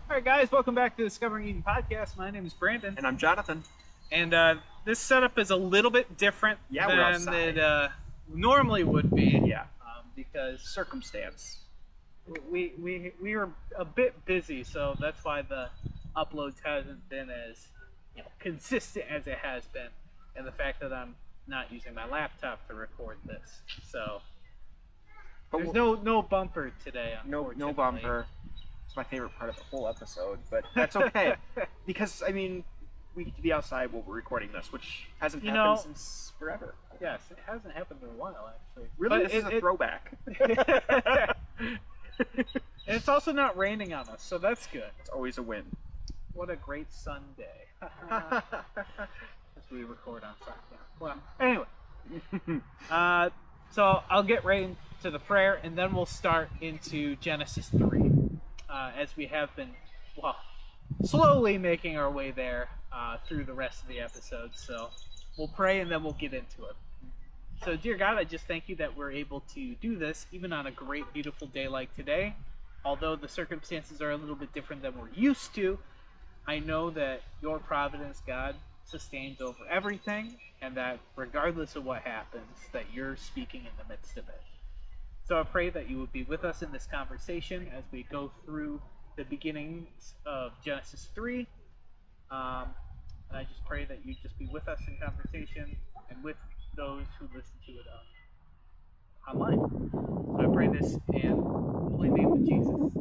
All right, guys, welcome back to the Discovering Eden podcast. My name is Brandon, And I'm Jonathan. and this setup is a little bit different Yeah, we're than outside. it normally would be. Yeah. Because Circumstance. we were a bit busy, so that's why the uploads hasn't been as consistent as it has been, and the fact that I'm not using my laptop to record this, so But there's no bumper today. no Unfortunately. bumper. It's my favorite part of the whole episode, but that's okay. Because, we get to be outside while we're recording this, which hasn't happened since forever. Yes, it hasn't happened in a while, actually. Really? But this is a throwback. And it's also not raining on us, so that's good. It's always a win. What a great Sunday. As we record on Sunday. Well, anyway. So I'll get right into the prayer, and then we'll start into Genesis 3. As we have been, slowly making our way there through the rest of the episode. So we'll pray, and then we'll get into it. So, dear God, I just thank you that we're able to do this, even on a great, beautiful day like today. Although the circumstances are a little bit different than we're used to, I know that your providence, God, sustains over everything, and that regardless of what happens, that you're speaking in the midst of it. So I pray that you would be with us in this conversation as we go through the beginnings of Genesis 3. And I just pray that you just be with us in conversation and with those who listen to it online. So I pray this in the holy name of Jesus.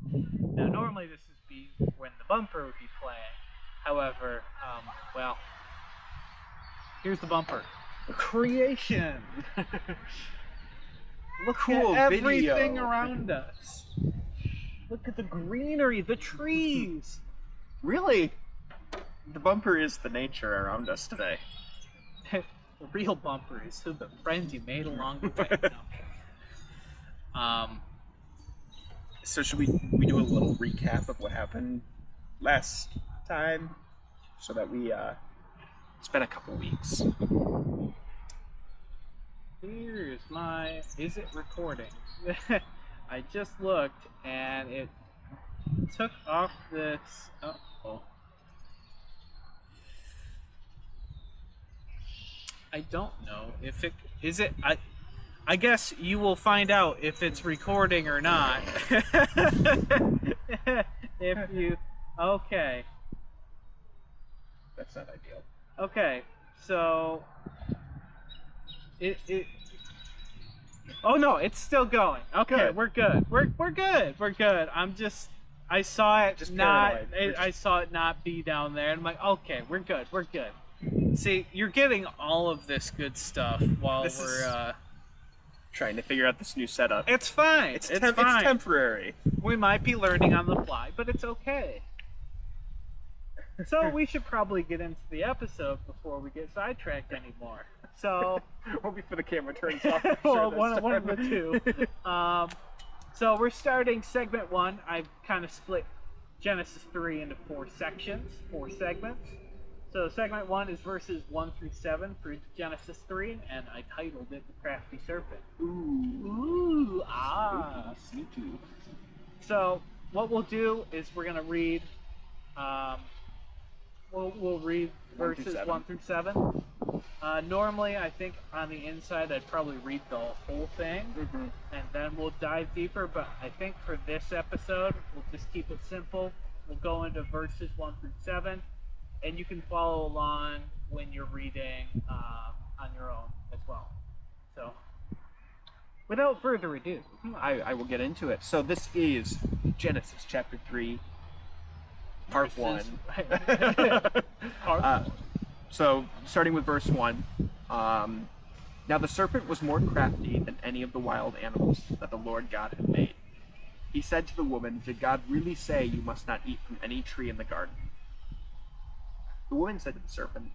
Amen. Now, normally this would be when the bumper would be playing. However, here's the bumper. Creation. Look Cool at everything video. around us. Look at the greenery, the trees. Really? The bumper is the nature around us today. The real bumper is who the friends you made along the way. No. So should we do a little recap of what happened last time? So that it's been a couple weeks. Here's my... Is it recording? I just looked and it took off this... Uh-oh. I don't know if it... Is it... I guess you will find out if it's recording or not. If you... Okay. That's not ideal. Okay, so... It Oh no, it's still going. Okay, Good. we're good. We're good. We're good. I saw it Just not paranoid. I saw it not be down there, and I'm like, okay, we're good. We're good. See, you're getting all of this good stuff while This is- we're Trying to figure out this new setup. it's fine. It's It's it's fine. temporary. We might be learning on the fly, but it's okay. So we should probably get into the episode before we get sidetracked anymore. So Or before the camera turns off. I'm well, sure one of the this two. time. So we're starting segment 1. I've kind of split Genesis 3 into 4 sections, 4 segments. So segment 1 is verses 1 through 7 for Genesis 3, and I titled it The Crafty Serpent. Ooh, ah. Sneaky. So what we'll do is we're going to read, we'll read 1 through verses 7. 1 through 7. Normally, I think on the inside I'd probably read the whole thing, and then we'll dive deeper, but I think for this episode, we'll just keep it simple. We'll go into verses 1 through 7, and you can follow along when you're reading on your own as well. So, without further ado, I will get into it. So this is Genesis chapter 3, part 1. Part 1. So, starting with verse 1. Now the serpent was more crafty than any of the wild animals that the Lord God had made. He said to the woman, "Did God really say you must not eat from any tree in the garden?" The woman said to the serpent,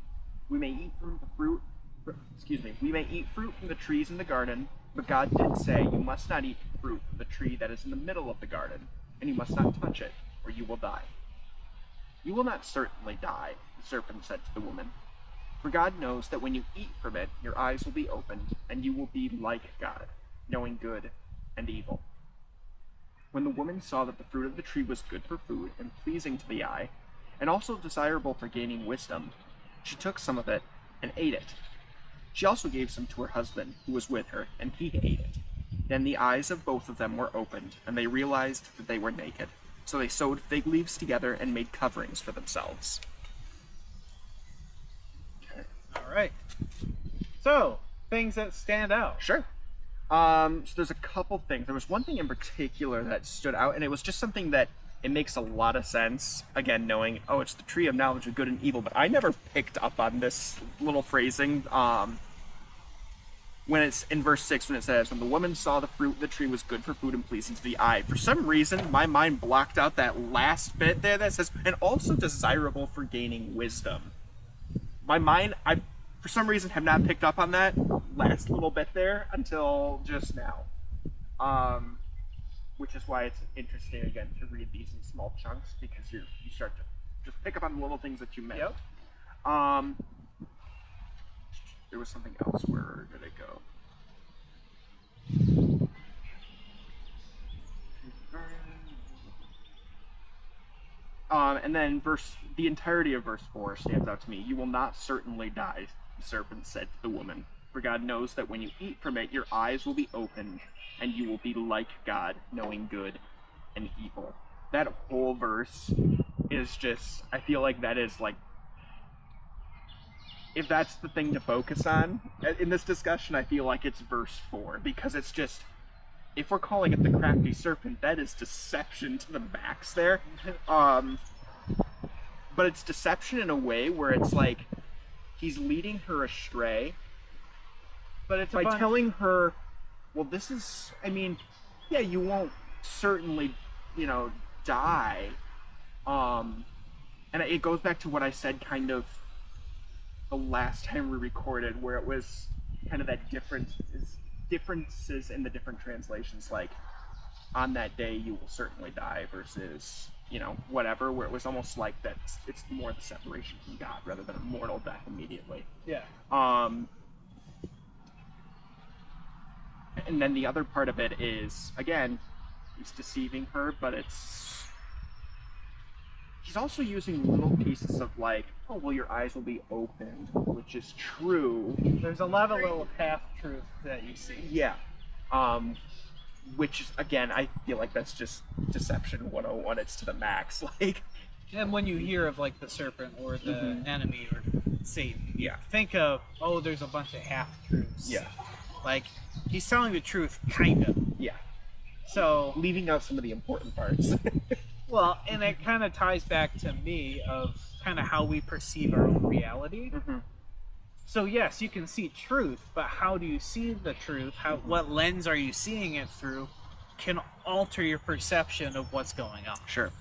We may eat fruit from the trees in the garden, but God did say you must not eat fruit from the tree that is in the middle of the garden, and you must not touch it, or you will die." "You will not certainly die," the serpent said to the woman. "For God knows that when you eat from it, your eyes will be opened, and you will be like God, knowing good and evil." When the woman saw that the fruit of the tree was good for food and pleasing to the eye, and also desirable for gaining wisdom, she took some of it and ate it. She also gave some to her husband, who was with her, and he ate it. Then the eyes of both of them were opened, and they realized that they were naked. So they sewed fig leaves together and made coverings for themselves. Okay. All right. So, things that stand out. Sure. So there's a couple things. There was one thing in particular that stood out, and it was just something that it makes a lot of sense. Again, knowing, oh, it's the tree of knowledge of good and evil, but I never picked up on this little phrasing. When it's in verse 6, when it says, when the woman saw the fruit of the tree was good for food and pleasing to the eye. For some reason, my mind blocked out that last bit there that says, and also desirable for gaining wisdom. My mind, I, for some reason, have not picked up on that last little bit there until just now. Which is why it's interesting, again, to read these in small chunks, because you start to just pick up on the little things that you missed. Yep. There was something else. Where did it go? And then the entirety of verse 4 stands out to me. You will not certainly die, the serpent said to the woman, for God knows that when you eat from it, your eyes will be opened, and you will be like God, knowing good and evil. That whole verse is just, I feel like that is like, if that's the thing to focus on in this discussion, I feel like it's verse 4, because it's just, if we're calling it the crafty serpent, that is deception to the max there. But it's deception in a way where it's like, he's leading her astray, But it's by telling her, well, this is, I mean, yeah, you won't certainly, die. And it goes back to what I said kind of the last time we recorded, where it was kind of that differences in the different translations, like, on that day you will certainly die versus, whatever, where it was almost like that it's more the separation from God rather than a mortal death immediately. Yeah. And then the other part of it is, again, he's deceiving her, but he's also using little pieces of like, oh, well, your eyes will be opened, which is true. There's a lot of little half-truths that you see. Yeah. Which is, again, I feel like that's just deception 101. It's to the max. Like, and when you hear of like the serpent or the enemy or Satan, yeah, think of, oh, there's a bunch of half-truths. Yeah. Like, he's telling the truth, kind of. Yeah. So, leaving out some of the important parts. well, and it kind of ties back to me of kind of how we perceive our own reality. Mm-hmm. So yes, you can see truth, but how do you see the truth? What lens are you seeing it through can alter your perception of what's going on. Sure.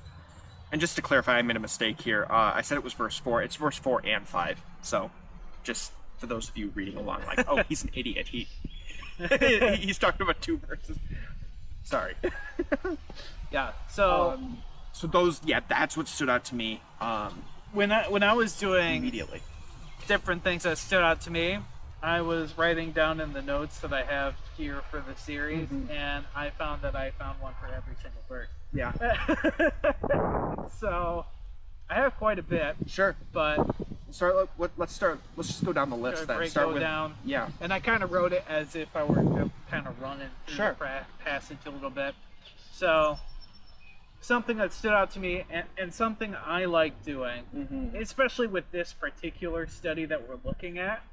And just to clarify, I made a mistake here. I said it was verse 4. It's verse 4 and 5. So, just for those of you reading along, like, oh, he's an idiot. He's talking about 2 verses. Sorry. Yeah. So. So those, yeah, that's what stood out to me. When I was doing immediately different things that stood out to me, I was writing down in the notes that I have here for the series, and I found one for every single verse. Yeah. So I have quite a bit. Sure. But let's just go down the list then. Go down. Yeah. And I kind of wrote it as if I were kind of running through the passage a little bit. So something that stood out to me, and something I like doing, especially with this particular study that we're looking at,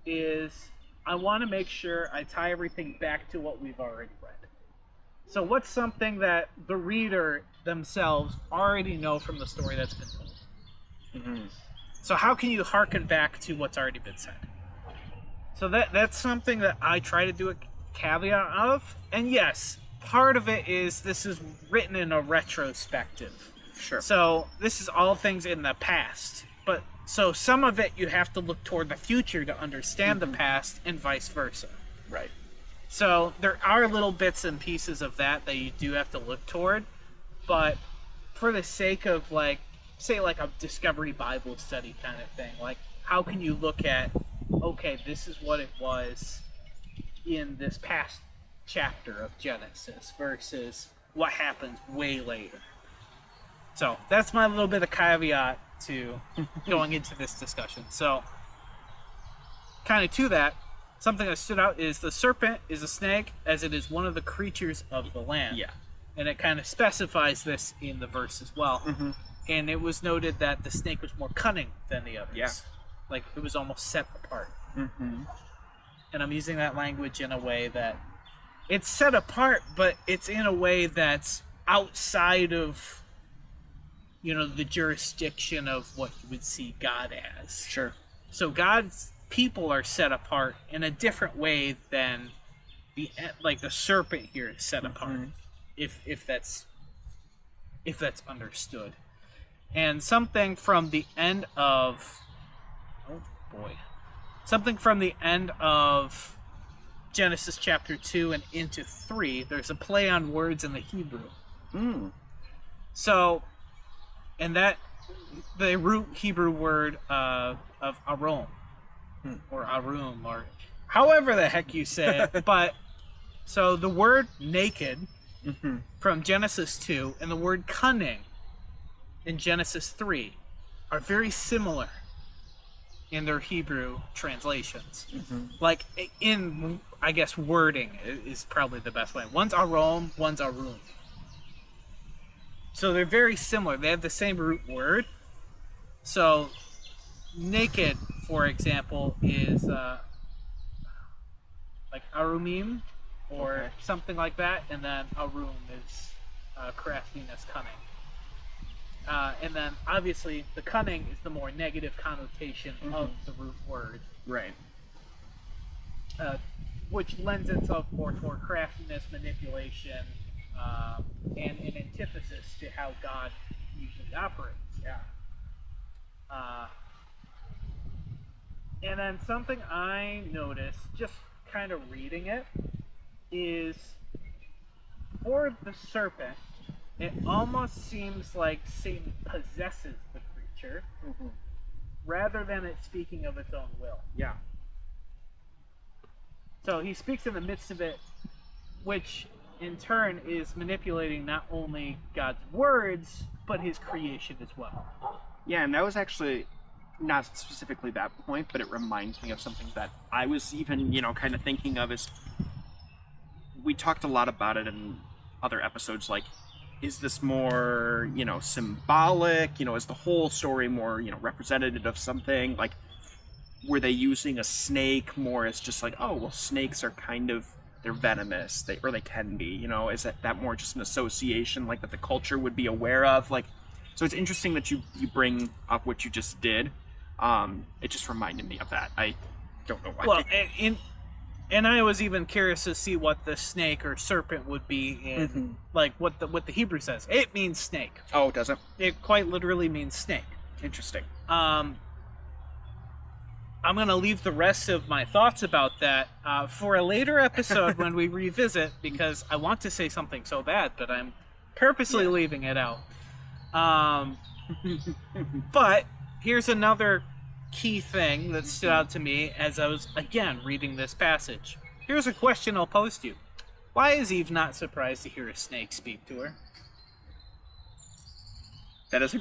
is I want to make sure I tie everything back to what we've already read. So what's something that the reader themselves already know from the story that's been told? So how can you hearken back to what's already been said? So that's something that I try to do a caveat of. And yes, part of it is this is written in a retrospective. Sure. So this is all things in the past. But so some of it you have to look toward the future to understand the past, and vice versa. Right. So there are little bits and pieces of that you do have to look toward. But for the sake of, like, say like a Discovery Bible study kind of thing, like how can you look at, okay, this is what it was in this past chapter of Genesis versus what happens way later. So that's my little bit of caveat to going into this discussion. So, kind of to that, something that stood out is the serpent is a snake, as it is one of the creatures of the land. Yeah. And it kind of specifies this in the verse as well. Mm-hmm. And it was noted that the snake was more cunning than the others. Yeah. Like, it was almost set apart. Mm-hmm. And I'm using that language in a way that it's set apart, but it's in a way that's outside of, the jurisdiction of what you would see God as. Sure. So God's people are set apart in a different way than the serpent here is set apart, if that's understood. And something from the end of Genesis chapter 2 and into 3, there's a play on words in the Hebrew. So, and that the root Hebrew word of arom, or arum, or however the heck you say it. But so the word naked from Genesis 2 and the word cunning in Genesis 3 are very similar in their Hebrew translations. Like, in, I guess, wording is probably the best way. One's arom, one's arum. So they're very similar. They have the same root word. So naked, for example, is like arumim, or something like that, and then arum is craftiness, cunning. And then obviously the cunning is the more negative connotation of the root word, Right. which lends itself more toward craftiness, manipulation, and an antithesis to how God usually operates. Yeah. And then something I noticed, just kind of reading it, is for the serpent, it almost seems like Satan possesses the creature, rather than it speaking of its own will. Yeah. So he speaks in the midst of it, which in turn is manipulating not only God's words, but his creation as well. Yeah, and that was actually not specifically that point, but it reminds me of something that I was even, kind of thinking of. Is we talked a lot about it in other episodes, like, is this more, symbolic? Is the whole story more, representative of something? Like, were they using a snake more as just like, oh, well, snakes are kind of, they're venomous, they can be, is that more just an association, like, that the culture would be aware of? Like, so it's interesting that you bring up what you just did. It just reminded me of that. I don't know why. Well, and I was even curious to see what the snake or serpent would be in, like, what the Hebrew says. It means snake. Oh, does it? It quite literally means snake. Interesting. I'm going to leave the rest of my thoughts about that for a later episode when we revisit, because I want to say something so bad, but I'm purposely leaving it out. But here's another key thing that stood out to me as I was, again, reading this passage. Here's a question I'll pose to you. Why is Eve not surprised to hear a snake speak to her? That is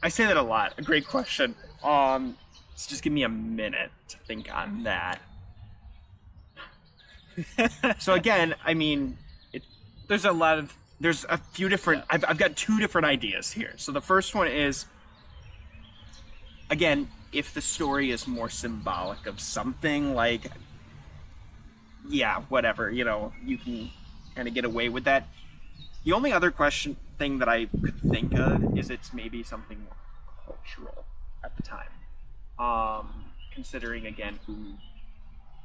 I say that a lot. A great question. So just give me a minute to think on that. So again, I mean, there's a few different, I've got two different ideas here. So the first one is, again, if the story is more symbolic of something, like, yeah, whatever, you can kind of get away with that. The only other thing that I could think of is it's maybe something more cultural at the time. Considering, again, who,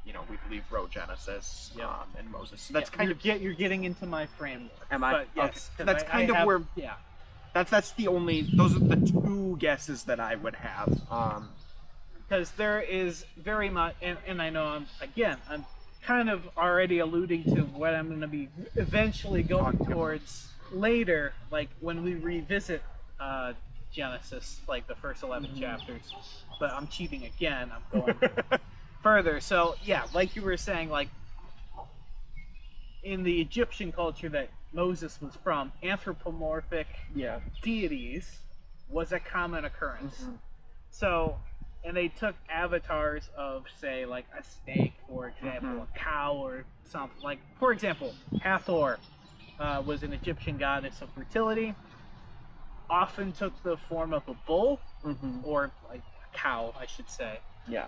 we believe wrote Genesis and Moses. So that's you're getting into my framework. Am I? But yes, okay. That's kind of where... Yeah. That's the only... Those are the two guesses that I would have. Because there is very much... And I know I'm kind of already alluding to what I'm going to be eventually going towards later, like when we revisit Genesis, like the first 11 chapters. But I'm cheating again. I'm going further. So, yeah, like you were saying, like, in the Egyptian culture that Moses was from, anthropomorphic Yeah. deities was a common occurrence. Mhm. So, and they took avatars of, say, like a snake, for example, a cow, or something. Like, for example, Hathor was an Egyptian goddess of fertility. Often took the form of a bull, Mhm. or like a cow, I should say. Yeah.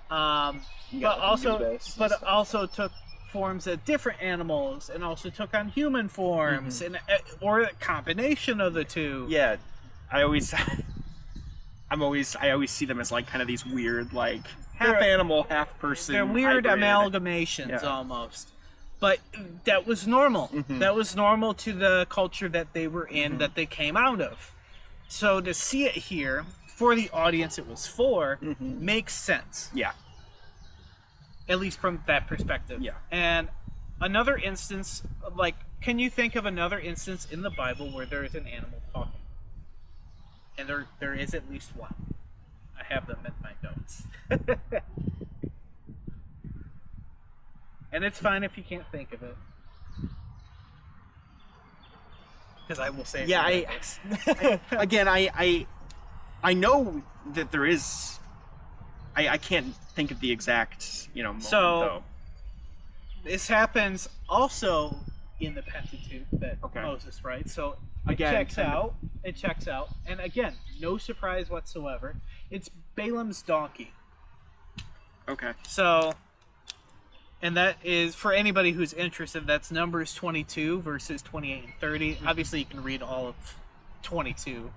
You But got, like, also, Anubis and but stuff. also took forms of different animals, and also took on human forms, and or a combination of the two. Yeah. I always see them as like kind of these weird, like, half They're- animal, half person. They're weird hybrid. amalgamations, Yeah. almost. But that was normal. Mhm. That was normal to the culture that they were in, Mhm. that they came out of. So to see it here, for the audience it was for, Mhm. makes sense. Yeah. At least from that perspective. Yeah. And another instance, like, can you think of another instance in the Bible where there is an animal talking? And there is at least one. I have them in my notes. And it's fine if you can't think of it. Because I will say it. Yeah, anyways. Again, I know that there is. I can't think of the exact moment, So- though. This happens also in the Pentateuch that Okay. Moses writes. So Again, it checks out. And again, no surprise whatsoever. It's Balaam's donkey. Okay. So, and that is, for anybody who's interested, that's Numbers 22, verses 28 and 30. Obviously, you can read all of 22.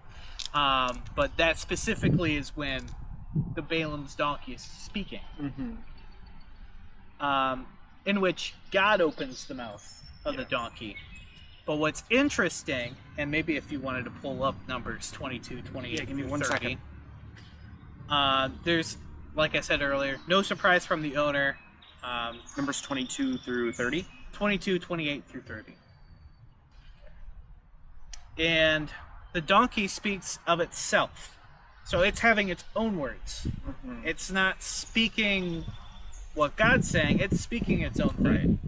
But that specifically is when the Balaam's donkey is speaking. Mm-hmm. In which God opens the mouth of the donkey. But what's interesting, and maybe if you wanted to pull up Numbers 22, 28, Yeah, give me through 1 30, second. there's, like I said earlier, no surprise from the owner. Numbers 22 through 30. 22, 28 through 30. And the donkey speaks of itself. So it's having its own words. Mm-hmm. It's not speaking what God's saying, it's speaking its own thing.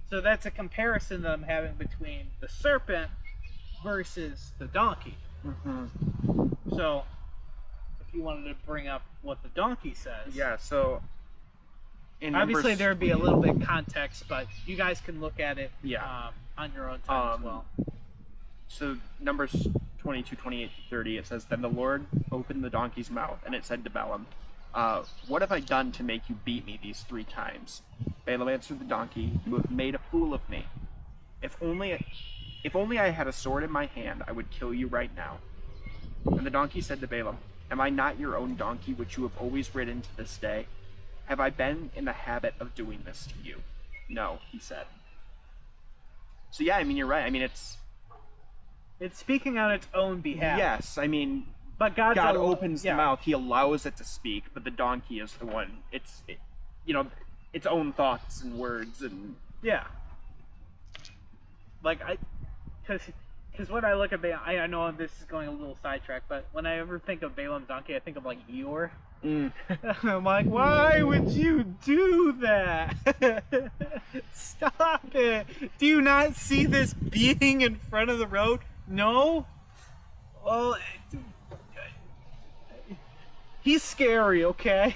So that's a comparison that I'm having between the serpent versus the donkey. Mm-hmm. So, if you wanted to bring up what the donkey says. Yeah. So. In Obviously, Numbers- there would be a little bit of context, but you guys can look at it Yeah. on your own time as well. So Numbers 22, 28 to 30, it says, "Then the Lord opened the donkey's mouth, and it said to Balaam, what have I done to make you beat me these 3 times? Balaam answered the donkey, you have made a fool of me. If only I had a sword in my hand, I would kill you right now. And the donkey said to Balaam, am I not your own donkey which you have always ridden to this day? Have I been in the habit of doing this to you? No, he said." So yeah, I mean, you're right. I mean, it's speaking on its own behalf. yes. I mean, But God God's opens yeah. the mouth. He allows it to speak, but the donkey is the one. It's its own thoughts and words and Yeah. Like, because when I look at Balaam, I know this is going a little sidetrack, but when I ever think of Balaam's donkey, I think of, like, Eeyore. I'm like, why would you do that? Stop it. Do you not see this being in front of the road? No? Well, he's scary, okay?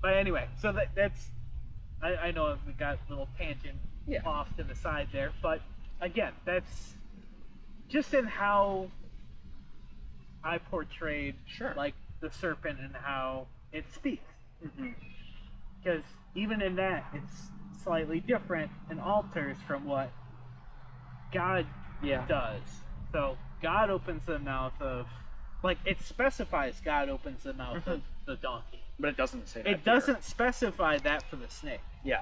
But anyway, so that's, I know we got a little tangent off to the side there, but again, that's just in how I portrayed like the serpent and how it speaks. Because even in that, it's slightly different and alters from what God does. So God opens the mouth of, like, it specifies God opens the mouth of the donkey. but it doesn't say that. It doesn't specify that for the snake. Yeah.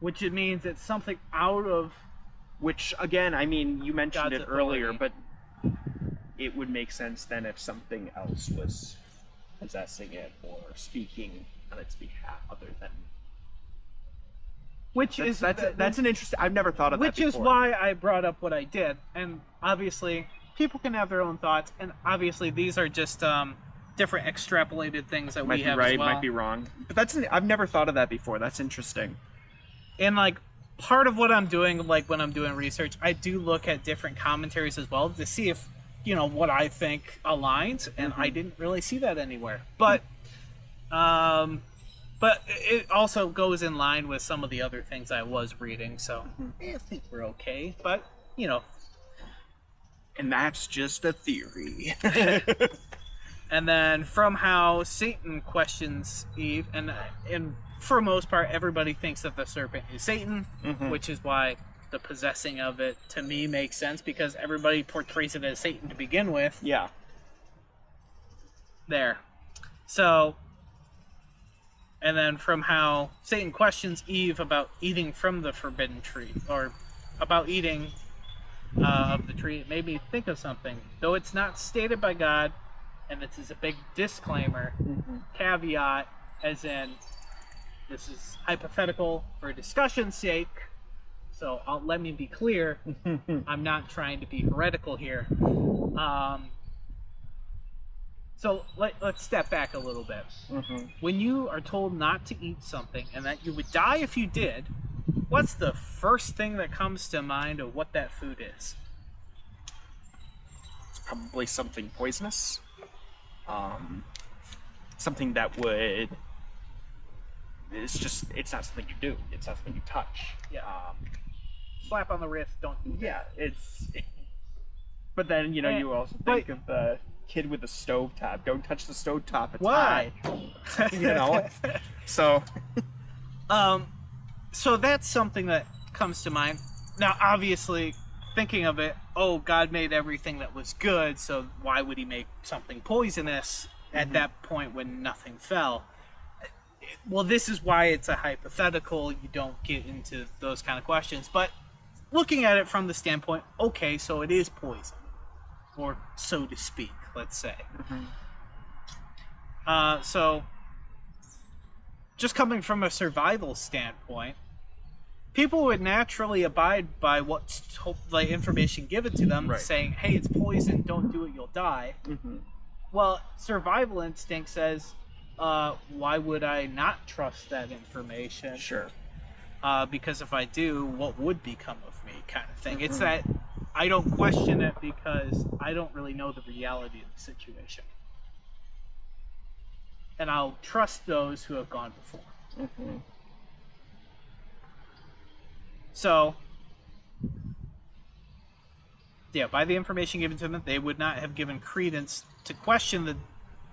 Which it means it's something out of. Which, again, I mean, you mentioned God's it earlier, authority. but it would make sense then if something else was possessing it or speaking on its behalf other than. That's an interesting. I've never thought of that Which is before. why I brought up what I did, and obviously people can have their own thoughts, and obviously these are just different extrapolated things that Might we be have right, as well. might be wrong. But I've never thought of that before. That's interesting. And like part of what I'm doing, like when I'm doing research, I do look at different commentaries as well to see if what I think aligns, and I didn't really see that anywhere. But it also goes in line with some of the other things I was reading, so I think we're okay. But And that's just a theory. and then from how Satan questions Eve, and for the most part, everybody thinks that the serpent is Satan, which is why the possessing of it, to me, makes sense, because everybody portrays it as Satan to begin with. Yeah. There. So, and then from how Satan questions Eve about eating from the forbidden tree, or about eating of the tree, it made me think of something. Though it's not stated by God, and this is a big disclaimer, caveat, as in, this is hypothetical for discussion's sake, so let me be clear, I'm not trying to be heretical here. So let's step back a little bit. When you are told not to eat something and that you would die if you did, what's the first thing that comes to mind of what that food is? It's probably something poisonous. Something that would... It's not something you do. It's not something you touch. Yeah. Slap on the wrist, don't do that. Yeah, But then, you also think of the kid with the stovetop. Don't touch the stovetop, it's Why? high. So... So that's something that comes to mind. Now, obviously, thinking of it, God made everything that was good, so why would he make something poisonous at that point when nothing fell? Well, this is why it's a hypothetical. You don't get into those kind of questions. But looking at it from the standpoint, okay, so it is poison, or so to speak, let's say. So, just coming from a survival standpoint, people would naturally abide by what's like information given to them, saying, hey, it's poison, don't do it, you'll die. Well, survival instinct says, why would I not trust that information? Sure. Because if I do, what would become of me, kind of thing. It's that I don't question it because I don't really know the reality of the situation. And I'll trust those who have gone before. So, yeah, by the information given to them, they would not have given credence to question the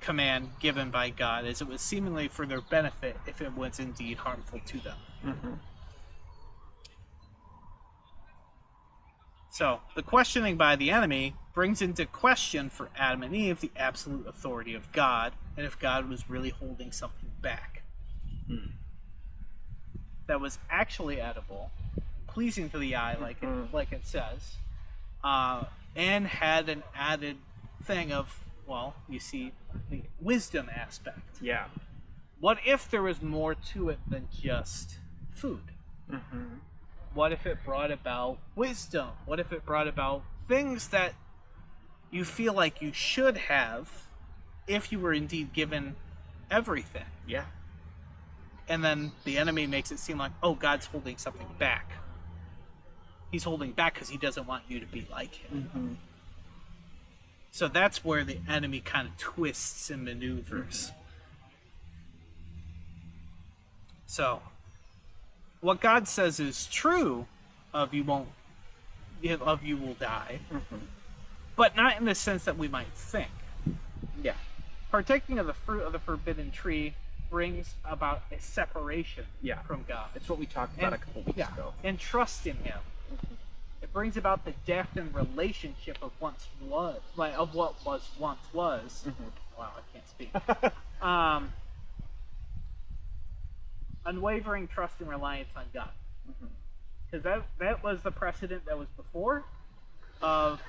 command given by God, as it was seemingly for their benefit if it was indeed harmful to them. So, the questioning by the enemy brings into question for Adam and Eve the absolute authority of God, and if God was really holding something back that was actually edible, pleasing to the eye, like it says, and had an added thing of, well, you see, the wisdom aspect. Yeah. What if there was more to it than just food? What if it brought about wisdom? What if it brought about things that you feel like you should have if you were indeed given everything? Yeah. And then the enemy makes it seem like, oh, God's holding something back. He's holding back because he doesn't want you to be like him. So that's where the enemy kind of twists and maneuvers. So, what God says is true of you will die, but not in the sense that we might think. Yeah. Partaking of the fruit of the forbidden tree brings about a separation from God. It's what we talked about a couple weeks ago. And trust in him. It brings about the death and relationship of what once was. Wow, I can't speak. Unwavering trust and reliance on God. Because that was the precedent that was before of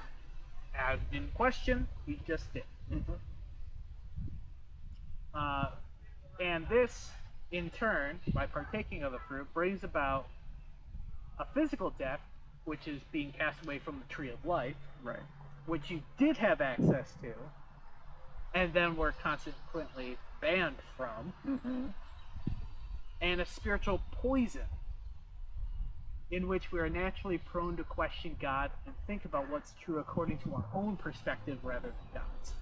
Adam didn't question, he just did. And this, in turn, by partaking of the fruit, brings about a physical death, which is being cast away from the tree of life, Right. which you did have access to, and then we're consequently banned from, and a spiritual poison in which we are naturally prone to question God and think about what's true according to our own perspective rather than God's.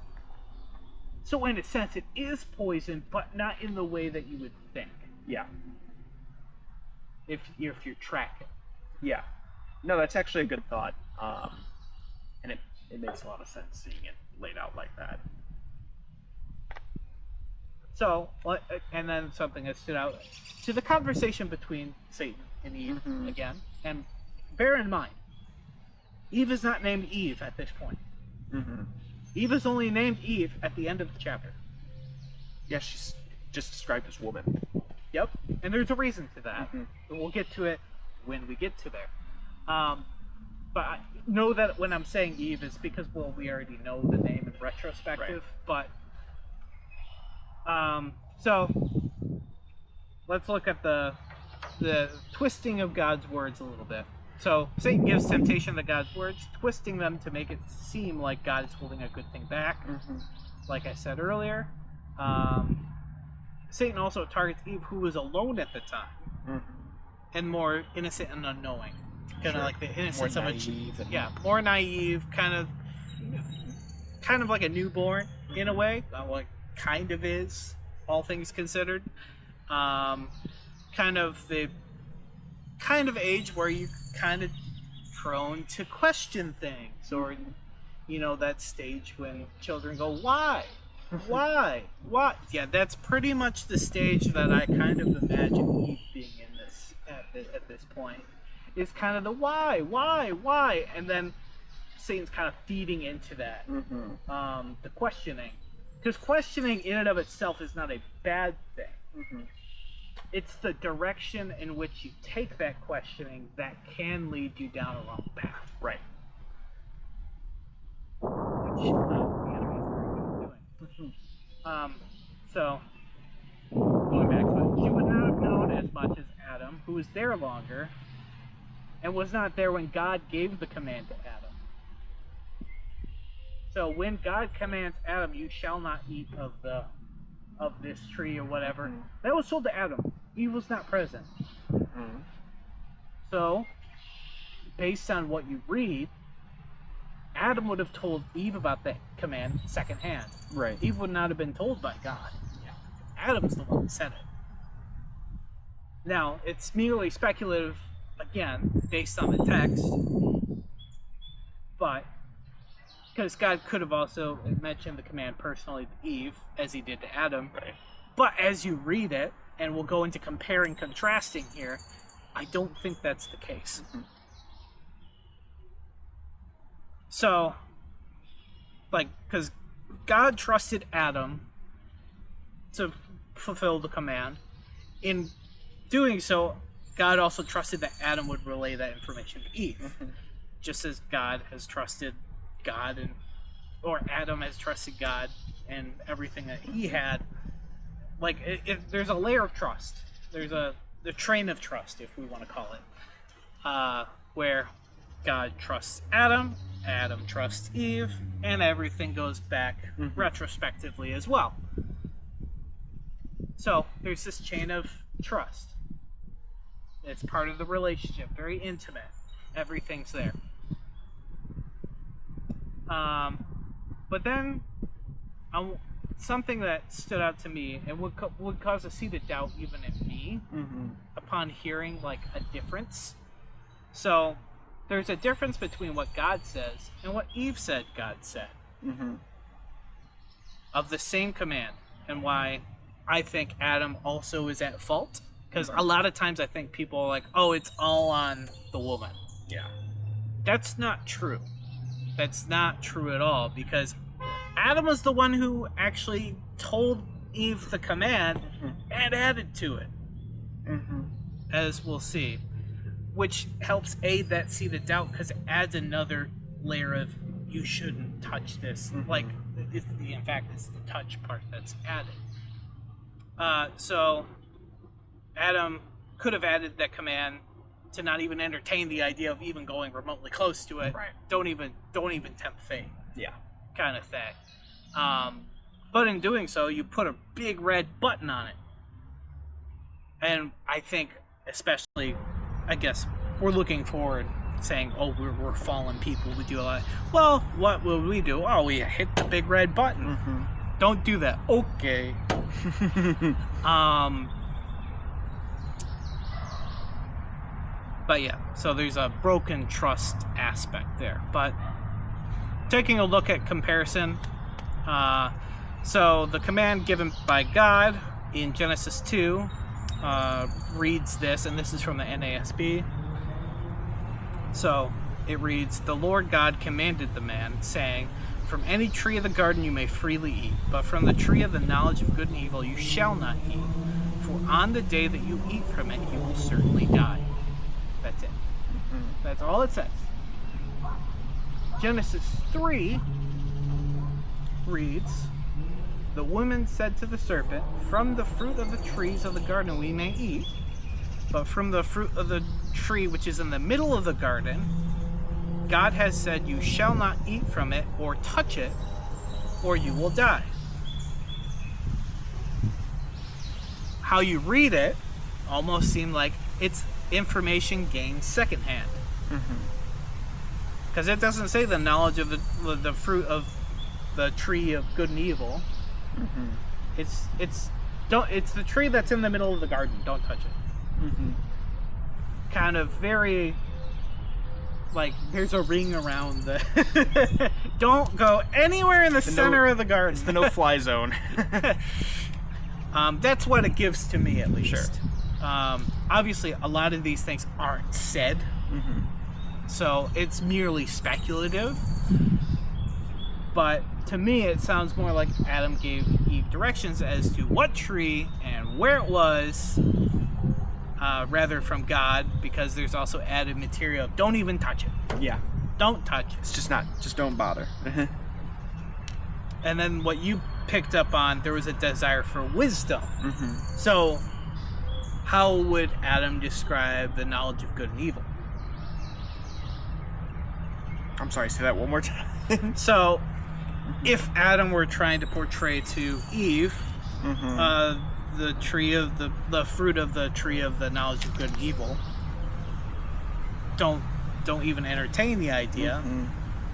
So in a sense, it is poison, but not in the way that you would think. Yeah. If you're tracking. Yeah. No, that's actually a good thought. And it makes a lot of sense seeing it laid out like that. So, and then something that stood out to the conversation between Satan and Eve again. And bear in mind, Eve is not named Eve at this point. Eve is only named Eve at the end of the chapter. Yeah, she's just described as woman. Yep, and there's a reason to that. And we'll get to it when we get to there. But I know that when I'm saying Eve, it's because, well, we already know the name in retrospective. Right. But, so, let's look at the twisting of God's words a little bit. So, Satan gives temptation to God's words, twisting them to make it seem like God is holding a good thing back, like I said earlier. Satan also targets Eve, who was alone at the time, and more innocent and unknowing. Kind of like the innocence of more naive, kind of like a newborn in a way. Like kind of is, all things considered. Kind of the kind of age where you're kind of prone to question things, or that stage when children go, why? Why? What? Yeah, that's pretty much the stage that I kind of imagine Eve being in this at this point. Is kind of the why, and then Satan's kind of feeding into that, the questioning, because questioning in and of itself is not a bad thing. It's the direction in which you take that questioning that can lead you down a wrong path. Right. Which the enemy is very good at doing. So, going back to it, she would not have known as much as Adam, who was there longer, and was not there when God gave the command to Adam. So when God commands Adam, you shall not eat of this tree or whatever, that was told to Adam. Eve was not present. So, based on what you read, Adam would have told Eve about that command secondhand. Right. Eve would not have been told by God. Adam's the one who said it. Now, it's merely speculative, again, based on the text, but because God could have also mentioned the command personally to Eve, as he did to Adam. Right. But as you read it, and we'll go into comparing, contrasting here, I don't think that's the case. So, because God trusted Adam to fulfill the command. In doing so, God also trusted that Adam would relay that information to Eve, just as God has trusted God, or Adam has trusted God and everything that he had. There's a layer of trust. There's the train of trust, if we want to call it, where God trusts Adam, Adam trusts Eve, and everything goes back retrospectively as well. So there's this chain of trust. It's part of the relationship, very intimate. Everything's there. But then, something that stood out to me and would cause a seed of doubt even in me upon hearing a difference. So there's a difference between what God says and what Eve said God said of the same command, and why I think Adam also is at fault. Because a lot of times I think people are like, oh, it's all on the woman. Yeah. That's not true. That's not true at all, because Adam was the one who actually told Eve the command and added to it, as we'll see, which helps aid that seed of doubt, because it adds another layer of you shouldn't touch this. In fact, it's the touch part that's added. So Adam could have added that command to not even entertain the idea of even going remotely close to it. Right. Don't even tempt fate. Yeah. Kind of thing. But in doing so, you put a big red button on it. And I think, especially, I guess, we're looking forward, saying, oh, we're fallen people, we do a lot. Well, what will we do? Oh, we hit the big red button. Mm-hmm. Don't do that. Okay. But yeah, so there's a broken trust aspect there. But taking a look at comparison, so the command given by God in Genesis 2 reads this, and this is from the NASB. So it reads, "The Lord God commanded the man, saying, from any tree of the garden you may freely eat, but from the tree of the knowledge of good and evil you shall not eat. For on the day that you eat from it, you will certainly die." That's it. Mm-hmm. That's all it says. Genesis 3 reads, "The woman said to the serpent, from the fruit of the trees of the garden we may eat, but from the fruit of the tree which is in the middle of the garden, God has said you shall not eat from it or touch it, or you will die." How you read it almost seemed like it's information gained secondhand. Because it doesn't say the knowledge of the fruit of the tree of good and evil. It's the tree that's in the middle of the garden. Don't touch it. Kind of very like there's a ring around the. Don't go anywhere in the center of the garden. It's the no-fly zone. That's what it gives to me, at least. Sure. Obviously, a lot of these things aren't said, so it's merely speculative. But to me, it sounds more like Adam gave Eve directions as to what tree and where it was, rather from God, because there's also added material of don't even touch it. Yeah. Don't touch it. It's just don't bother. And then what you picked up on, there was a desire for wisdom. So, how would Adam describe the knowledge of good and evil? I'm sorry, say that one more time. So, if Adam were trying to portray to Eve the tree of the fruit of the tree of the knowledge of good and evil, don't even entertain the idea.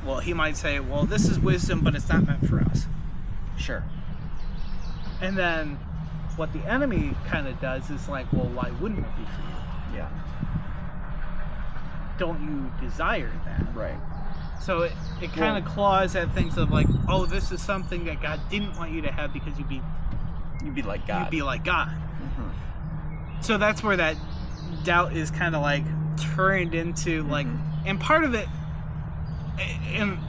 Well, he might say, well, this is wisdom, but it's not meant for us. Sure. And then what the enemy kind of does is like, well, why wouldn't it be for you? Yeah. Don't you desire that? Right. So it kind of claws at things of like, oh, this is something that God didn't want you to have because you'd be like God. You'd be like God. So that's where that doubt is kind of like turned into like, and part of it, and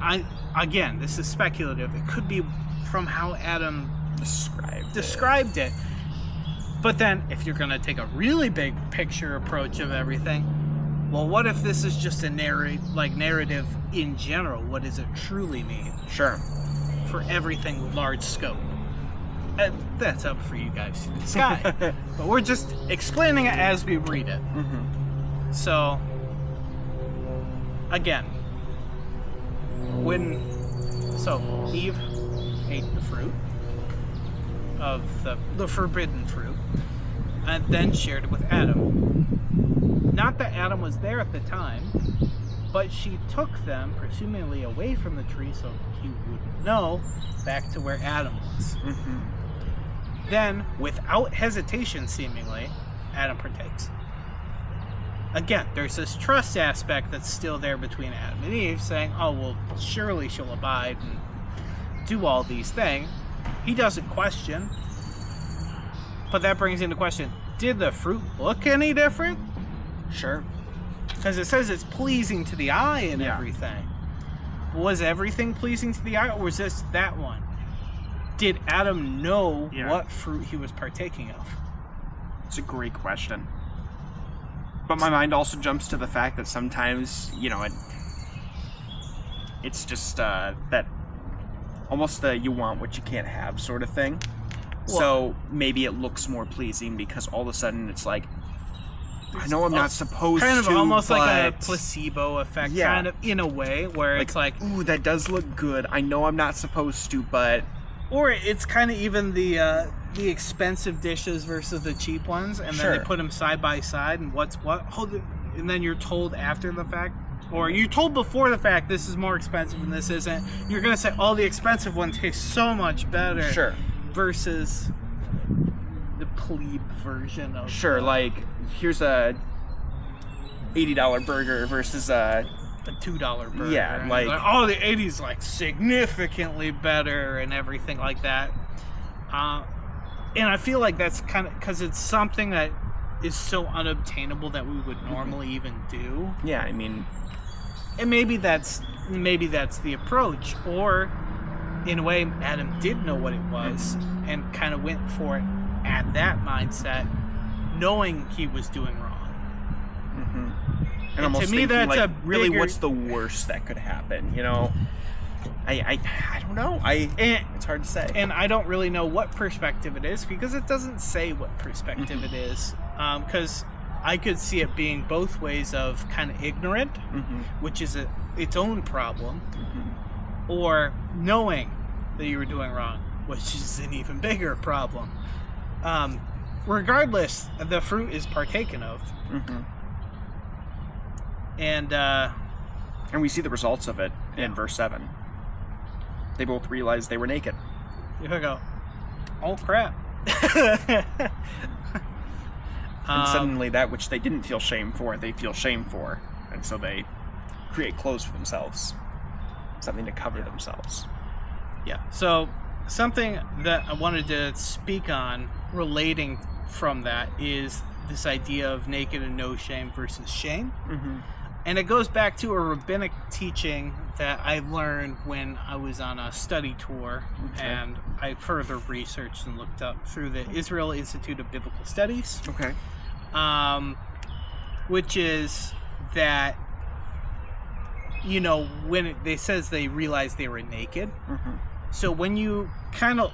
again, this is speculative. It could be from how Adam described it. But then, if you're going to take a really big picture approach of everything, well, what if this is just a narrative in general? What does it truly mean? Sure. For everything large scope. That's up for you guys to decide. But we're just explaining it as we read it. So, again, so Eve ate the fruit of the forbidden fruit and then shared it with Adam. Not that Adam was there at the time, but she took them, presumably away from the tree so he wouldn't know, back to where Adam was. Then, without hesitation seemingly, Adam partakes. Again, there's this trust aspect that's still there between Adam and Eve, saying, oh, well, surely she'll abide and do all these things. He doesn't question. But that brings into question, did the fruit look any different? Sure. Because it says it's pleasing to the eye and everything. Was everything pleasing to the eye, or was this that one? Did Adam know what fruit he was partaking of? It's a great question. But my mind also jumps to the fact that sometimes, it's just that almost the you want what you can't have sort of thing. Well, so maybe it looks more pleasing because all of a sudden it's like, I know I'm not supposed to, kind of almost like a placebo effect, kind of in a way, where it's like, ooh, that does look good. I know I'm not supposed to, but Or it's kind of even the expensive dishes versus the cheap ones, and then they put them side by side, and what's what. And then you're told after the fact, or you're told before the fact, this is more expensive and this isn't. You're gonna say, oh, the expensive one tastes so much better. Sure. Versus the plebe version of. Sure, like here's a $80 burger versus a $2 burger. Yeah, like oh, the 80's like significantly better and everything like that. And I feel like that's kind of because it's something that is so unobtainable that we would normally even do. Yeah, I mean, and maybe that's the approach, or in a way, Adam did know what it was and kind of went for it at that mindset, knowing he was doing wrong. And almost to me, thinking, that's like, a really, bigger... what's the worst that could happen? You know, I don't know. It's hard to say. And I don't really know what perspective it is because it doesn't say what perspective it is. Because I could see it being both ways of kind of ignorant, which is its own problem, or knowing that you were doing wrong, which is an even bigger problem. Regardless, the fruit is partaken of. And we see the results of it in verse 7. They both realized they were naked. You go, oh crap. And suddenly that which they didn't feel shame for, they feel shame for. And so they create clothes for themselves. Something to cover themselves. Yeah. So something that I wanted to speak on relating from that is this idea of naked and no shame versus shame. And it goes back to a rabbinic teaching that I learned when I was on a study tour, and I further researched and looked up through the Israel Institute of Biblical Studies. Which is that, you know, when they says they realized they were naked. So when you kind of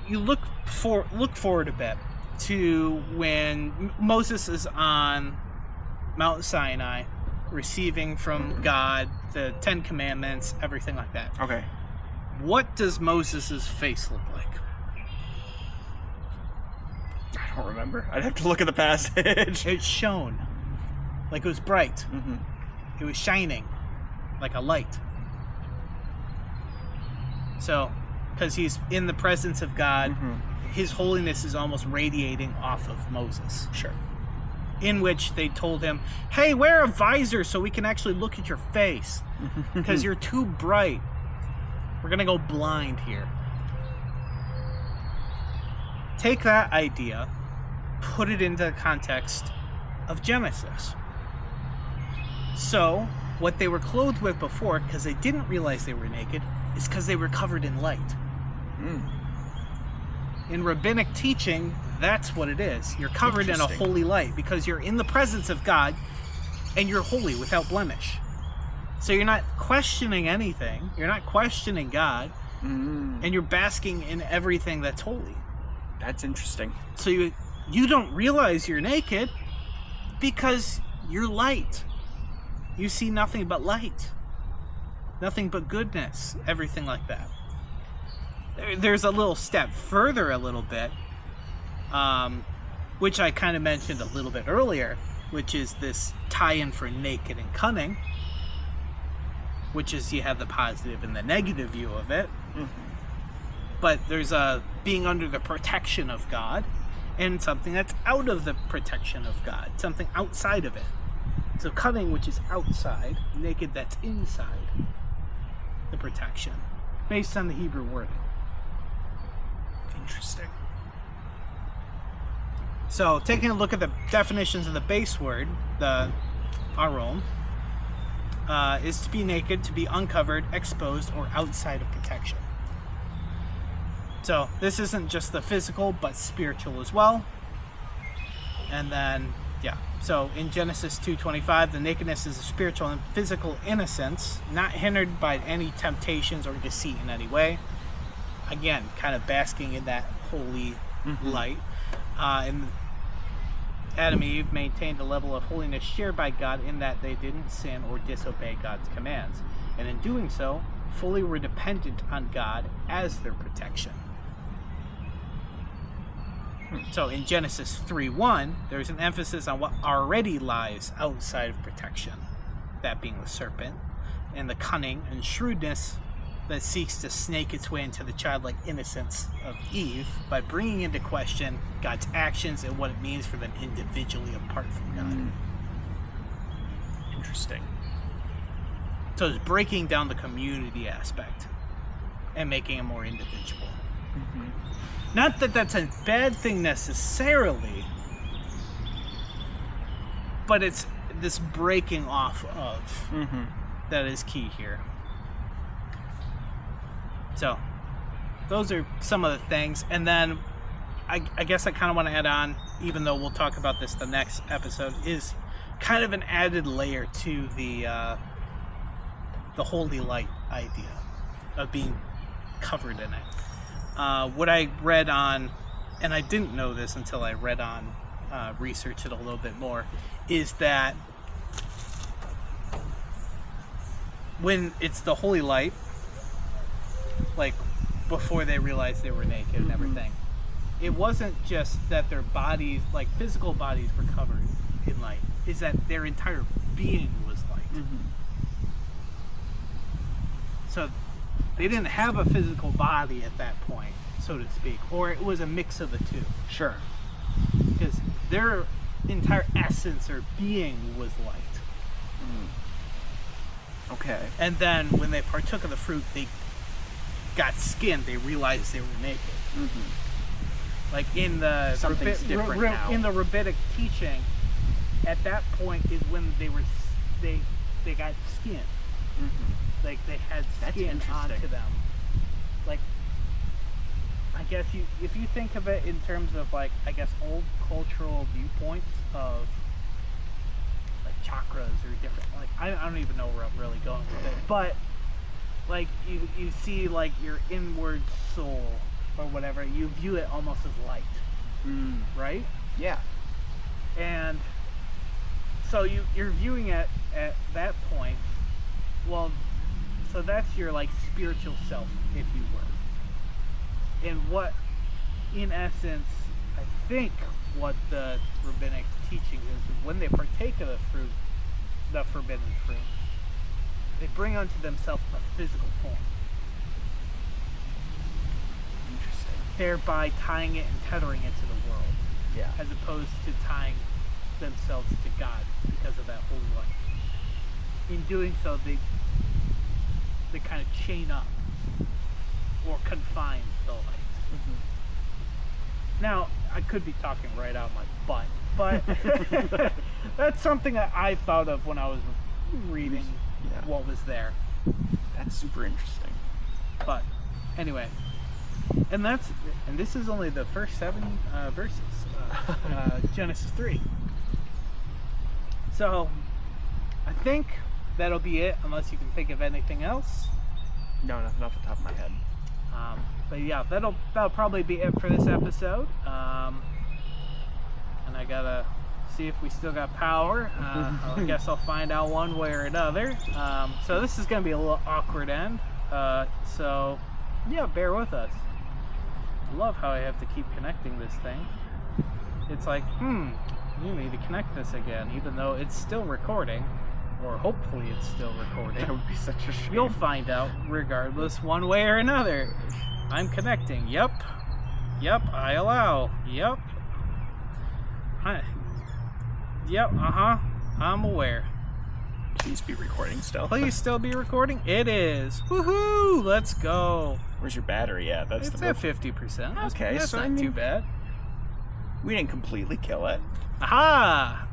look forward a bit to when Moses is on Mount Sinai, receiving from God the 10 Commandments, everything like that. What does Moses' face look like? I don't remember. I'd have to look at the passage. It shone. Like it was bright. It was shining. Like a light. So, because he's in the presence of God, his holiness is almost radiating off of Moses. In which they told him, hey, wear a visor so we can actually look at your face. Because you're too bright. We're going to go blind here. Take that idea, put it into the context of Genesis. So, what they were clothed with before, because they didn't realize they were naked, is because they were covered in light. In rabbinic teaching, that's what it is. You're covered in a holy light because you're in the presence of God and you're holy without blemish. So you're not questioning anything. You're not questioning God. And you're basking in everything that's holy. That's interesting. So you don't realize you're naked because you're light. You see nothing but light. Nothing but goodness. Everything like that. There's a little step further a little bit, which I kind of mentioned a little bit earlier, which is this tie-in for naked and cunning, which is you have the positive and the negative view of it. But there's a being under the protection of God and something that's out of the protection of God, something outside of it. So cunning, which is outside, naked, that's inside the protection, based on the Hebrew wording. Interesting. So, taking a look at the definitions of the base word, the aron, is to be naked, to be uncovered, exposed, or outside of protection. So, this isn't just the physical, but spiritual as well. And then, so in Genesis 2:25, the nakedness is a spiritual and physical innocence, not hindered by any temptations or deceit in any way. Again, kind of basking in that holy light. And Adam and Eve maintained a level of holiness shared by God in that they didn't sin or disobey God's commands. And in doing so, fully were dependent on God as their protection. So in Genesis 3:1, there's an emphasis on what already lies outside of protection, that being the serpent, and the cunning and shrewdness that seeks to snake its way into the childlike innocence of Eve by bringing into question God's actions and what it means for them individually apart from God. Interesting. So it's breaking down the community aspect and making it more individual. Not that that's a bad thing necessarily, but it's this breaking off of that is key here. So those are some of the things. And then I guess I kind of want to add on, even though we'll talk about this the next episode, is kind of an added layer to the holy light idea of being covered in it. What I read on, and I didn't know this until I read on, researched it a little bit more, is that when it's the holy light, like before they realized they were naked and everything, it wasn't just that their bodies, like physical bodies, were covered in light, is that their entire being was light. So they didn't have a physical body at that point, so to speak, or it was a mix of the two. Sure. Because their entire essence or being was light. Okay. And then when they partook of the fruit, they got skin. They realized they were naked. Like in the Something's different now. in the rabbinic teaching, at that point is when they got skin. Like they had skin onto them. Like, I guess if you think of it in terms of like, I guess old cultural viewpoints of like chakras or different, like I don't even know where I'm really going with it, but like you see like your inward soul or whatever, you view it almost as light, right? Yeah. And so you're viewing it at that point. Well, so that's your like spiritual self, if you were. And what, in essence, I think what the rabbinic teaching is when they partake of the fruit, the forbidden fruit, they bring unto themselves a physical form. Interesting. Thereby tying it and tethering it to the world. Yeah. As opposed to tying themselves to God because of that holy light. In doing so, they kind of chain up or confine the light. Now, I could be talking right out my butt, but that's something that I thought of when I was reading what was there. That's super interesting. But anyway, and this is only the first 7 verses of Genesis 3. So I think that'll be it, unless you can think of anything else. No, nothing off the top of my head. But yeah, that'll probably be it for this episode. And I gotta see if we still got power. I guess I'll find out one way or another. So this is gonna be a little awkward end. So yeah, bear with us. I love how I have to keep connecting this thing. It's like, you need to connect this again, even though it's still recording. Or hopefully it's still recording. That would be such a shame. You'll find out regardless, one way or another. I'm connecting. Yep, I allow. Yep, I'm aware. Please be recording still. Please still be recording. It is. Woohoo! Let's go. Where's your battery at? That's It's at 50%. Okay, that's so not I mean, too bad. We didn't completely kill it. Aha!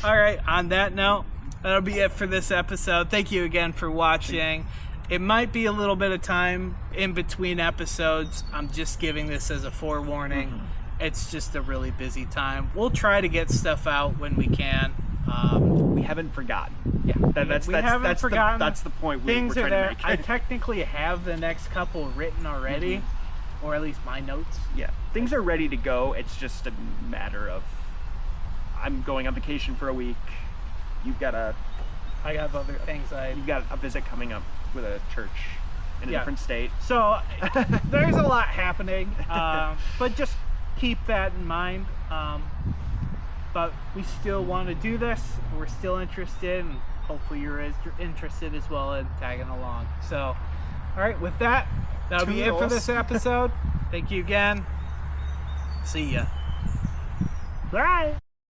Alright, on that note, that'll be it for this episode. Thank you again for watching. It might be a little bit of time in between episodes. I'm just giving this as a forewarning. It's just a really busy time. We'll try to get stuff out when we can. We haven't forgotten. Yeah, that's forgotten. That's the point we're Things trying are there. to make. I technically have the next couple written already, or at least my notes. Yeah, things are ready to go. It's just a matter of I'm going on vacation for a week. I have other things You've got a visit coming up with a church. in a Yeah. different state. So there's a lot happening, but just keep that in mind. But we still want to do this. We're still interested, and hopefully you're as interested as well in tagging along. So, all right, with that, that'll be it for Toodles. this episode. Thank you again. See ya. Bye.